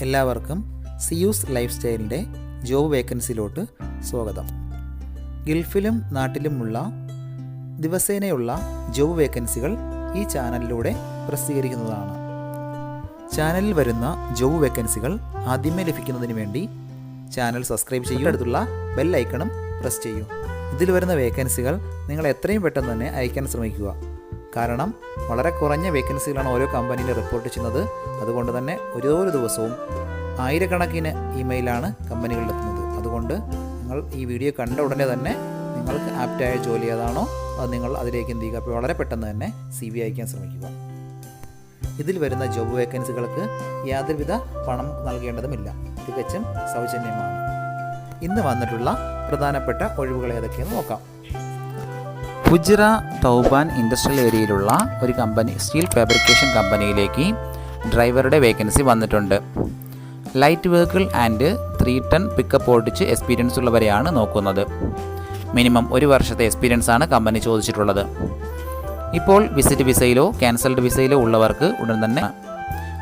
എല്ലാവർക്കും Zeus life സ്റ്റൈലിൻ്റെ job വേക്കൻസിയിലോട്ട് സ്വാഗതം. ഗൾഫിലും നാട്ടിലുമുള്ള ദിവസേനയുള്ള job വേക്കൻസികൾ ഈ ചാനലിലൂടെ പ്രസിദ്ധീകരിക്കുന്നതാണ്. ചാനലിൽ വരുന്ന ജോബ് വേക്കൻസികൾ ആദ്യമേ ലഭിക്കുന്നതിന് വേണ്ടി ചാനൽ സബ്സ്ക്രൈബ് ചെയ്യൂ, അടുത്തുള്ള ബെൽ ഐക്കണും പ്രസ് ചെയ്യൂ. ഇതിൽ വരുന്ന വേക്കൻസികൾ നിങ്ങൾ എത്രയും പെട്ടെന്ന് തന്നെ അയക്കാൻ ശ്രമിക്കുക. കാരണം വളരെ കുറഞ്ഞ വേക്കൻസികളാണ് ഓരോ കമ്പനിയിൽ റിപ്പോർട്ട് ചെയ്യുന്നത്. അതുകൊണ്ട് തന്നെ ഓരോ ദിവസവും ആയിരക്കണക്കിന് ഇമെയിലാണ് കമ്പനികളിലെത്തുന്നത്. അതുകൊണ്ട് നിങ്ങൾ ഈ വീഡിയോ കണ്ട ഉടനെ തന്നെ നിങ്ങൾക്ക് ആപ്റ്റായ ജോലി ഏതാണോ അത് നിങ്ങൾ അതിലേക്ക് എന്ത് ചെയ്യുക, അപ്പോൾ വളരെ പെട്ടെന്ന് തന്നെ CV അയക്കാൻ ശ്രമിക്കുക. ഇതിൽ വരുന്ന ജോബ് വേക്കൻസികൾക്ക് യാതൊരുവിധ പണം നൽകേണ്ടതുമില്ല, തികച്ചും സൗജന്യമാണ്. ഇന്ന് വന്നിട്ടുള്ള പ്രധാനപ്പെട്ട ഒഴിവുകൾ ഏതൊക്കെയെന്ന് നോക്കാം. ഫുജിറ തൗബാൻ ഇൻഡസ്ട്രിയൽ ഏരിയയിലുള്ള ഒരു കമ്പനി, സ്റ്റീൽ ഫാബ്രിക്കേഷൻ കമ്പനിയിലേക്ക് ഡ്രൈവറുടെ വേക്കൻസി വന്നിട്ടുണ്ട്. Light vehicle and 3 ton pickup ഓടിച്ച് എക്സ്പീരിയൻസ് ഉള്ളവരെയാണ് നോക്കുന്നത്. മിനിമം 1 വർഷത്തെ എക്സ്പീരിയൻസ് ആണ് കമ്പനി ചോദിച്ചിട്ടുള്ളത്. ഇപ്പോൾ വിസിറ്റ് വിസയിലോ ക്യാൻസൽഡ് വിസയിലോ ഉള്ളവർക്ക് ഉടൻ തന്നെ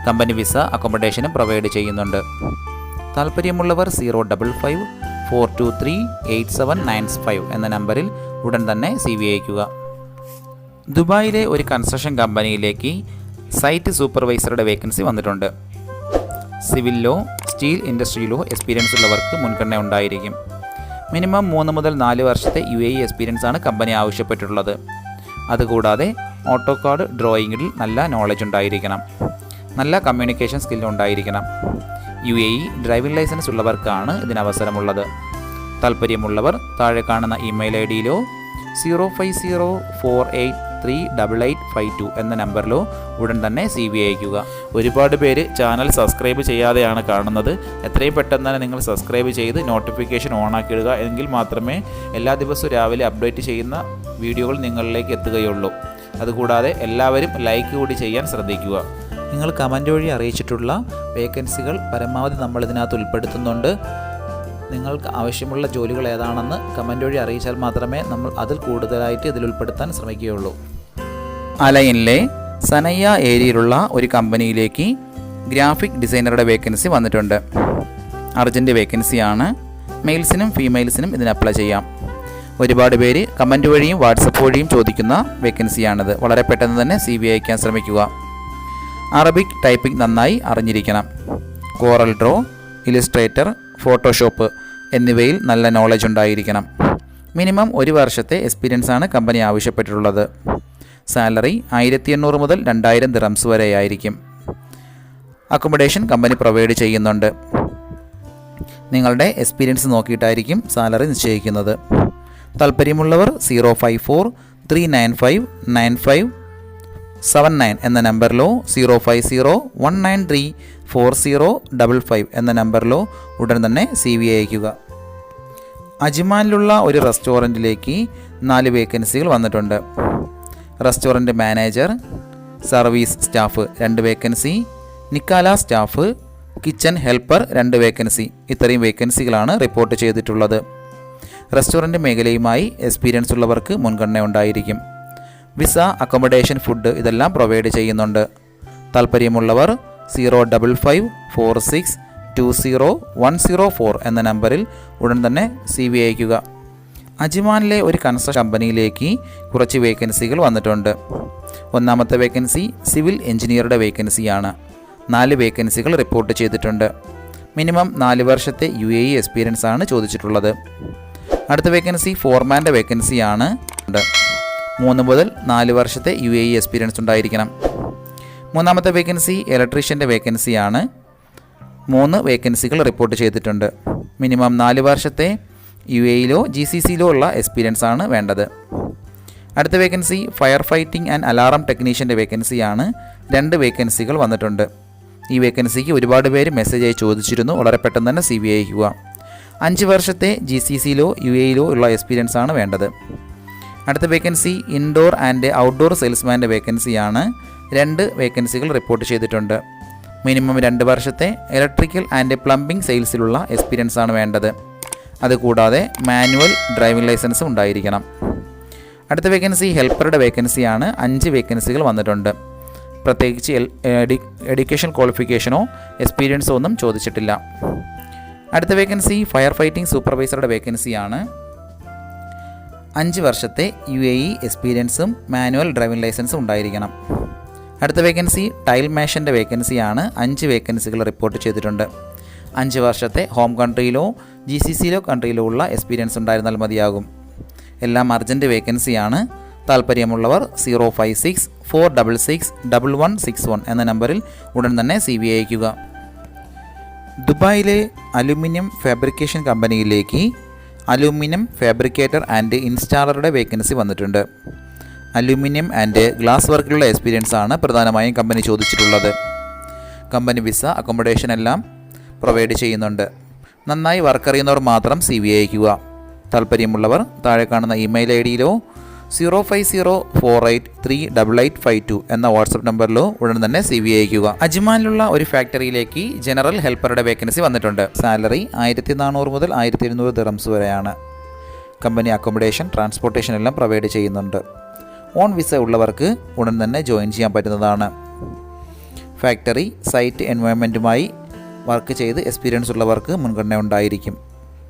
കമ്പനി വിസ അക്കോമഡേഷനും പ്രൊവൈഡ് ചെയ്യുന്നുണ്ട്. താല്പര്യമുള്ളവർ 055-423-8795 എന്ന നമ്പറിൽ ഉടൻ തന്നെ CV അയക്കുക. ദുബായിലെ ഒരു കൺസ്ട്രക്ഷൻ കമ്പനിയിലേക്ക് സൈറ്റ് സൂപ്പർവൈസറുടെ വേക്കൻസി വന്നിട്ടുണ്ട്. സിവിലിലോ സ്റ്റീൽ ഇൻഡസ്ട്രിയിലോ എക്സ്പീരിയൻസ് ഉള്ളവർക്ക് മുൻഗണന ഉണ്ടായിരിക്കും. മിനിമം 3 മുതൽ 4 വർഷത്തെ UAE എക്സ്പീരിയൻസ് ആണ് കമ്പനി ആവശ്യപ്പെട്ടിട്ടുള്ളത്. അതുകൂടാതെ ഓട്ടോകാഡ് ഡ്രോയിങ്ങിൽ നല്ല നോളജ് ഉണ്ടായിരിക്കണം. നല്ല കമ്മ്യൂണിക്കേഷൻ സ്കിൽ ഉണ്ടായിരിക്കണം. UAE ഡ്രൈവിംഗ് ലൈസൻസ് ഉള്ളവർക്കാണ് ഇതിനവസരമുള്ളത്. താല്പര്യമുള്ളവർ താഴെ കാണുന്ന ഇമെയിൽ IDയിലോ 05048388852 എന്ന നമ്പറിലോ ഉടൻ തന്നെ CV അയക്കുക. ഒരുപാട് പേര് ചാനൽ സബ്സ്ക്രൈബ് ചെയ്യാതെയാണ് കാണുന്നത്. എത്രയും പെട്ടെന്ന് തന്നെ നിങ്ങൾ സബ്സ്ക്രൈബ് ചെയ്ത് നോട്ടിഫിക്കേഷൻ ഓണാക്കിയിടുക. എങ്കിൽ മാത്രമേ എല്ലാ ദിവസവും രാവിലെ അപ്ഡേറ്റ് ചെയ്യുന്ന വീഡിയോകൾ നിങ്ങളിലേക്ക് എത്തുകയുള്ളൂ. അതുകൂടാതെ എല്ലാവരും ലൈക്ക് കൂടി ചെയ്യാൻ ശ്രദ്ധിക്കുക. നിങ്ങൾ കമൻറ്റ് വഴി അറിയിച്ചിട്ടുള്ള വേക്കൻസികൾ പരമാവധി നമ്മൾ ഇതിനകത്ത് ഉൾപ്പെടുത്തുന്നുണ്ട്. നിങ്ങൾക്ക് ആവശ്യമുള്ള ജോലികൾ ഏതാണെന്ന് കമൻറ്റ് വഴി അറിയിച്ചാൽ മാത്രമേ നമ്മൾ അതിൽ കൂടുതലായിട്ട് ഇതിൽ ഉൾപ്പെടുത്താൻ ശ്രമിക്കുകയുള്ളൂ. അലൈനിലെ സനയ്യ ഏരിയയിലുള്ള ഒരു കമ്പനിയിലേക്ക് ഗ്രാഫിക് ഡിസൈനറുടെ വേക്കൻസി വന്നിട്ടുണ്ട്. അർജൻറ്റ് വേക്കൻസിയാണ്. മെയിൽസിനും ഫീമെയിൽസിനും ഇതിന് അപ്ലൈ ചെയ്യാം. ഒരുപാട് പേര് കമൻറ്റ് വഴിയും വാട്സപ്പ് വഴിയും ചോദിക്കുന്ന വേക്കൻസിയാണിത്. വളരെ പെട്ടെന്ന് തന്നെ CV അയക്കാൻ ശ്രമിക്കുക. അറബിക് ടൈപ്പിംഗ് നന്നായി അറിഞ്ഞിരിക്കണം. കോറൽ ഡ്രോ, ഇലിസ്ട്രേറ്റർ, ഫോട്ടോഷോപ്പ് എന്നിവയിൽ നല്ല നോളജ് ഉണ്ടായിരിക്കണം. മിനിമം 1 വർഷത്തെ എക്സ്പീരിയൻസ് ആണ് കമ്പനി ആവശ്യപ്പെട്ടിട്ടുള്ളത്. സാലറി 1800 മുതൽ 2000 ദിറംസ് വരെയായിരിക്കും. അക്കോമഡേഷൻ കമ്പനി പ്രൊവൈഡ് ചെയ്യുന്നുണ്ട്. നിങ്ങളുടെ എക്സ്പീരിയൻസ് നോക്കിയിട്ടായിരിക്കും സാലറി നിശ്ചയിക്കുന്നത്. താല്പര്യമുള്ളവർ 054-395-9579 എന്ന നമ്പറിലോ 050-193-4055 എന്ന നമ്പറിലോ ഉടൻ തന്നെ CV അയക്കുക. അജ്മാനിലുള്ള ഒരു റെസ്റ്റോറൻറ്റിലേക്ക് 4 വേക്കൻസികൾ വന്നിട്ടുണ്ട്. Restaurant manager, service staff 2 vacancy, നിക്കാല സ്റ്റാഫ്, കിച്ചൺ ഹെൽപ്പർ 2 വേക്കൻസി. ഇത്രയും വേക്കൻസികളാണ് റിപ്പോർട്ട് ചെയ്തിട്ടുള്ളത്. റെസ്റ്റോറൻറ്റ് മേഖലയുമായി എക്സ്പീരിയൻസ് ഉള്ളവർക്ക് മുൻഗണന ഉണ്ടായിരിക്കും. വിസ, അക്കോമഡേഷൻ, ഫുഡ് ഇതെല്ലാം പ്രൊവൈഡ് ചെയ്യുന്നുണ്ട്. താല്പര്യമുള്ളവർ 055-46-20-104 എന്ന നമ്പറിൽ ഉടൻ തന്നെ CV അയക്കുക. അജ്മാനിലെ ഒരു കൺസ്ട്രക്ഷൻ കമ്പനിയിലേക്ക് കുറച്ച് വേക്കൻസികൾ വന്നിട്ടുണ്ട്. ഒന്നാമത്തെ വേക്കൻസി സിവിൽ എഞ്ചിനീയറുടെ വേക്കൻസിയാണ്. 4 വേക്കൻസികൾ റിപ്പോർട്ട് ചെയ്തിട്ടുണ്ട്. മിനിമം 4 വർഷത്തെ UAE എക്സ്പീരിയൻസ് ആണ് ചോദിച്ചിട്ടുള്ളത്. അടുത്ത വേക്കൻസി ഫോർമാൻ്റെ വേക്കൻസിയാണ്. 3 മുതൽ 4 വർഷത്തെ UAE എക്സ്പീരിയൻസ് ഉണ്ടായിരിക്കണം. മൂന്നാമത്തെ വേക്കൻസി ഇലക്ട്രീഷ്യൻ്റെ വേക്കൻസിയാണ്. 3 വേക്കൻസികൾ റിപ്പോർട്ട് ചെയ്തിട്ടുണ്ട്. മിനിമം 4 വർഷത്തെ UAEയിലോ GCCയിലോ ഉള്ള എക്സ്പീരിയൻസ് ആണ് വേണ്ടത്. അടുത്ത vacancy fire fighting and alarm ടെക്നീഷ്യൻ്റെ വേക്കൻസിയാണ്. 2 വേക്കൻസികൾ വന്നിട്ടുണ്ട്. ഈ വേക്കൻസിക്ക് ഒരുപാട് പേര് മെസ്സേജ് ആയി ചോദിച്ചിരുന്നു. വളരെ പെട്ടെന്ന് തന്നെ CV അയക്കുക. 5 വർഷത്തെ GCCയിലോ UAEയിലോ ഉള്ള എക്സ്പീരിയൻസ് ആണ് വേണ്ടത്. അടുത്ത വേക്കൻസി ഇൻഡോർ ആൻഡ് ഔട്ട്ഡോർ സെയിൽസ്മാൻ്റെ വേക്കൻസിയാണ്. 2 വേക്കൻസികൾ റിപ്പോർട്ട് ചെയ്തിട്ടുണ്ട്. മിനിമം 2 വർഷത്തെ ഇലക്ട്രിക്കൽ ആൻഡ് പ്ലംബിംഗ് സെയിൽസിലുള്ള എക്സ്പീരിയൻസ് ആണ് വേണ്ടത്. അതുകൂടാതെ മാനുവൽ ഡ്രൈവിംഗ് ലൈസൻസും ഉണ്ടായിരിക്കണം. അടുത്ത വേക്കൻസി ഹെൽപ്പറുടെ വേക്കൻസിയാണ്. 5 വേക്കൻസികൾ വന്നിട്ടുണ്ട്. പ്രത്യേകിച്ച് എഡ്യൂക്കേഷൻ ക്വാളിഫിക്കേഷനോ എക്സ്പീരിയൻസോ ഒന്നും ചോദിച്ചിട്ടില്ല. അടുത്ത വേക്കൻസി ഫയർ ഫൈറ്റിംഗ് സൂപ്പർവൈസറുടെ വേക്കൻസിയാണ്. 5 വർഷത്തെ UAE എക്സ്പീരിയൻസും മാനുവൽ ഡ്രൈവിംഗ് ലൈസൻസും ഉണ്ടായിരിക്കണം. അടുത്ത വേക്കൻസി ടൈൽ മേഷൻ്റെ വേക്കൻസിയാണ്. 5 വേക്കൻസികൾ റിപ്പോർട്ട് ചെയ്തിട്ടുണ്ട്. 5 വർഷത്തെ ഹോം കൺട്രിയിലോ GCCയിലോ കൺട്രിയിലോ ഉള്ള എക്സ്പീരിയൻസ് ഉണ്ടായിരുന്നാൽ മതിയാകും. എല്ലാം അർജൻറ്റ് വേക്കൻസിയാണ്. താല്പര്യമുള്ളവർ 056-466-1161 എന്ന നമ്പറിൽ ഉടൻ തന്നെ CV അയയ്ക്കുക. ദുബായിലെ അലുമിനിയം ഫാബ്രിക്കേഷൻ കമ്പനിയിലേക്ക് അലുമിനിയം ഫാബ്രിക്കേറ്റർ ആൻഡ് ഇൻസ്റ്റാളറുടെ വേക്കൻസി വന്നിട്ടുണ്ട്. അലുമിനിയം ആൻഡ് ഗ്ലാസ് വർക്കിലുള്ള എക്സ്പീരിയൻസ് ആണ് പ്രധാനമായും കമ്പനി ചോദിച്ചിട്ടുള്ളത്. കമ്പനി വിസ, അക്കോമഡേഷൻ എല്ലാം പ്രൊവൈഡ് ചെയ്യുന്നുണ്ട്. നന്നായി വർക്ക് അറിയുന്നവർ മാത്രം CV അയയ്ക്കുക. താല്പര്യമുള്ളവർ താഴെ കാണുന്ന ഇമെയിൽ ID-യിലോ 05048388852 എന്ന വാട്സപ്പ് നമ്പറിലോ ഉടൻ തന്നെ CV അയയ്ക്കുക. അജ്മാനിലുള്ള ഒരു ഫാക്ടറിയിലേക്ക് ജനറൽ ഹെൽപ്പറുടെ വേക്കൻസി വന്നിട്ടുണ്ട്. സാലറി 1400 മുതൽ 1700 ദിറംസ് വരെയാണ്. കമ്പനി അക്കോമഡേഷൻ, ട്രാൻസ്പോർട്ടേഷൻ എല്ലാം പ്രൊവൈഡ് ചെയ്യുന്നുണ്ട്. ഓൺ വിസ ഉള്ളവർക്ക് ഉടൻ തന്നെ ജോയിൻ ചെയ്യാൻ പറ്റുന്നതാണ്. ഫാക്ടറി സൈറ്റ് എൻവയോൺമെൻറ്റുമായി വർക്ക് ചെയ്ത് എക്സ്പീരിയൻസ് ഉള്ളവർക്ക് മുൻഗണന ഉണ്ടായിരിക്കും.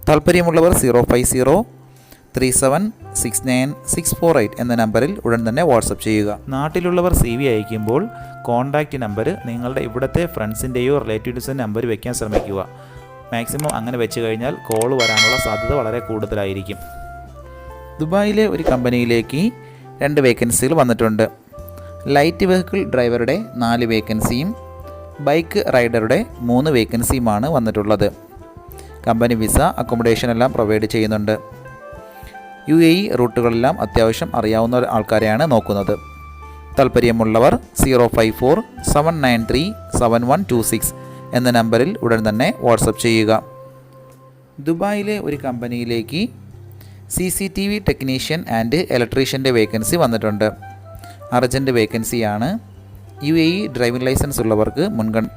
താല്പര്യമുള്ളവർ 05037696648 എന്ന നമ്പറിൽ ഉടൻ തന്നെ വാട്സപ്പ് ചെയ്യുക. നാട്ടിലുള്ളവർ CV അയക്കുമ്പോൾ കോൺടാക്റ്റ് നമ്പർ നിങ്ങളുടെ ഇവിടുത്തെ ഫ്രണ്ട്സിൻ്റെയോ റിലേറ്റീവ്സിൻ്റെ നമ്പർ വയ്ക്കാൻ ശ്രമിക്കുക. മാക്സിമം അങ്ങനെ വെച്ച് കഴിഞ്ഞാൽ കോൾ വരാനുള്ള സാധ്യത വളരെ കൂടുതലായിരിക്കും. ദുബായിലെ ഒരു കമ്പനിയിലേക്ക് 2 വേക്കൻസികൾ വന്നിട്ടുണ്ട്. ലൈറ്റ് വെഹിക്കിൾ ഡ്രൈവറുടെ 4 വേക്കൻസിയും ബൈക്ക് റൈഡറുടെ 3 വേക്കൻസിയുമാണ് വന്നിട്ടുള്ളത്. കമ്പനി വിസ, അക്കോമഡേഷൻ എല്ലാം പ്രൊവൈഡ് ചെയ്യുന്നുണ്ട്. UAE റൂട്ടുകളെല്ലാം അത്യാവശ്യം അറിയാവുന്ന ആൾക്കാരെയാണ് നോക്കുന്നത്. താല്പര്യമുള്ളവർ 054-793-7126 എന്ന നമ്പറിൽ ഉടൻ തന്നെ വാട്സപ്പ് ചെയ്യുക. ദുബായിലെ ഒരു കമ്പനിയിലേക്ക് CCTV ടെക്നീഷ്യൻ ആൻഡ് ഇലക്ട്രീഷ്യൻ്റെ വേക്കൻസി വന്നിട്ടുണ്ട്. അർജൻറ്റ് വേക്കൻസിയാണ്. UAE ഡ്രൈവിംഗ് ലൈസൻസ് ഉള്ളവർക്ക് മുൻഗണന.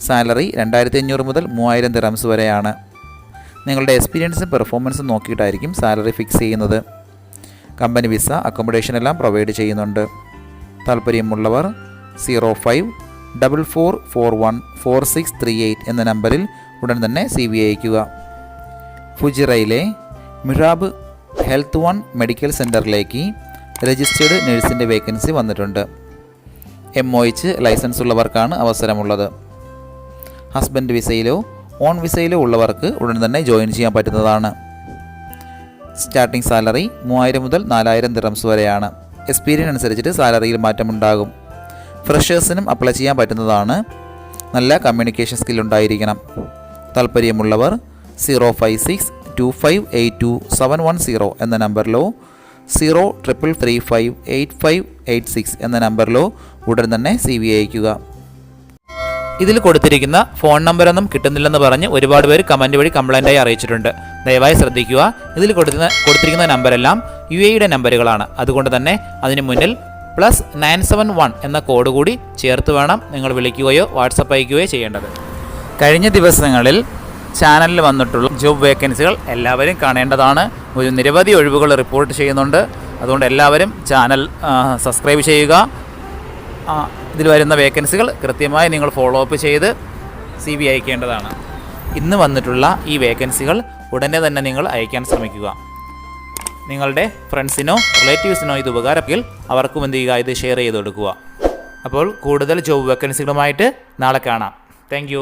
സാലറി 2500 മുതൽ 3000 ദിറംസ് വരെയാണ്. നിങ്ങളുടെ എക്സ്പീരിയൻസും പെർഫോമൻസും നോക്കിയിട്ടായിരിക്കും സാലറി ഫിക്സ് ചെയ്യുന്നത്. കമ്പനി വിസ, അക്കോമഡേഷൻ എല്ലാം പ്രൊവൈഡ് ചെയ്യുന്നുണ്ട്. താല്പര്യമുള്ളവർ 0544414638 എന്ന നമ്പറിൽ ഉടൻ തന്നെ CV അയയ്ക്കുക. ഫുജിറയിലെ മിറാബ് ഹെൽത്ത് 1 മെഡിക്കൽ സെൻറ്ററിലേക്ക് രജിസ്റ്റേർഡ് നഴ്സിൻ്റെ വേക്കൻസി വന്നിട്ടുണ്ട്. MOH ലൈസൻസ് ഉള്ളവർക്കാണ് അവസരമുള്ളത്. ഹസ്ബൻഡ് വിസയിലോ ഓൺ വിസയിലോ ഉള്ളവർക്ക് ഉടൻ തന്നെ ജോയിൻ ചെയ്യാൻ പറ്റുന്നതാണ്. സ്റ്റാർട്ടിംഗ് സാലറി 3000 മുതൽ 4000 ദിറംസ് വരെയാണ്. എക്സ്പീരിയൻസ് അനുസരിച്ചിട്ട് സാലറിയിൽ മാറ്റമുണ്ടാകും. ഫ്രഷേഴ്സിനും അപ്ലൈ ചെയ്യാൻ പറ്റുന്നതാണ്. നല്ല കമ്മ്യൂണിക്കേഷൻ സ്കിൽ ഉണ്ടായിരിക്കണം. താല്പര്യമുള്ളവർ 056-2582-710 എന്ന നമ്പറിലോ 033358586 എന്ന നമ്പറിലോ ഉടൻ തന്നെ CV അയയ്ക്കുക. ഇതിൽ കൊടുത്തിരിക്കുന്ന ഫോൺ നമ്പറൊന്നും കിട്ടുന്നില്ലെന്ന് പറഞ്ഞ് ഒരുപാട് പേര് കമൻറ്റ് വഴി കംപ്ലൈൻറ്റായി അറിയിച്ചിട്ടുണ്ട്. ദയവായി ശ്രദ്ധിക്കുക. ഇതിൽ കൊടുത്തിരിക്കുന്ന നമ്പരെല്ലാം UAE നമ്പറുകളാണ്. അതുകൊണ്ട് തന്നെ അതിന് മുന്നിൽ +971 എന്ന കോഡ് കൂടി ചേർത്ത് വേണം നിങ്ങൾ വിളിക്കുകയോ വാട്സപ്പ് അയക്കുകയോ ചെയ്യേണ്ടത്. കഴിഞ്ഞ ദിവസങ്ങളിൽ ചാനലിൽ വന്നിട്ടുള്ള ജോബ് വേക്കൻസികൾ എല്ലാവരും കാണേണ്ടതാണ്. ഒരു നിരവധി ഒഴിവുകൾ റിപ്പോർട്ട് ചെയ്യുന്നുണ്ട്. അതുകൊണ്ട് എല്ലാവരും ചാനൽ സബ്സ്ക്രൈബ് ചെയ്യുക. ഇതിൽ വരുന്ന വേക്കൻസികൾ കൃത്യമായി നിങ്ങൾ ഫോളോ അപ്പ് ചെയ്ത് CV അയക്കേണ്ടതാണ്. ഇന്ന് വന്നിട്ടുള്ള ഈ വേക്കൻസികൾ ഉടനെ തന്നെ നിങ്ങൾ അയക്കാൻ ശ്രമിക്കുക. നിങ്ങളുടെ ഫ്രണ്ട്സിനോ റിലേറ്റീവ്സിനോ ഇത് ഉപകാരമെങ്കിൽ അവർക്കും എന്ത് ചെയ്യുക, ഇത് ഷെയർ ചെയ്ത് കൊടുക്കുക. അപ്പോൾ കൂടുതൽ ജോബ് വേക്കൻസികളുമായിട്ട് നാളെ കാണാം. താങ്ക്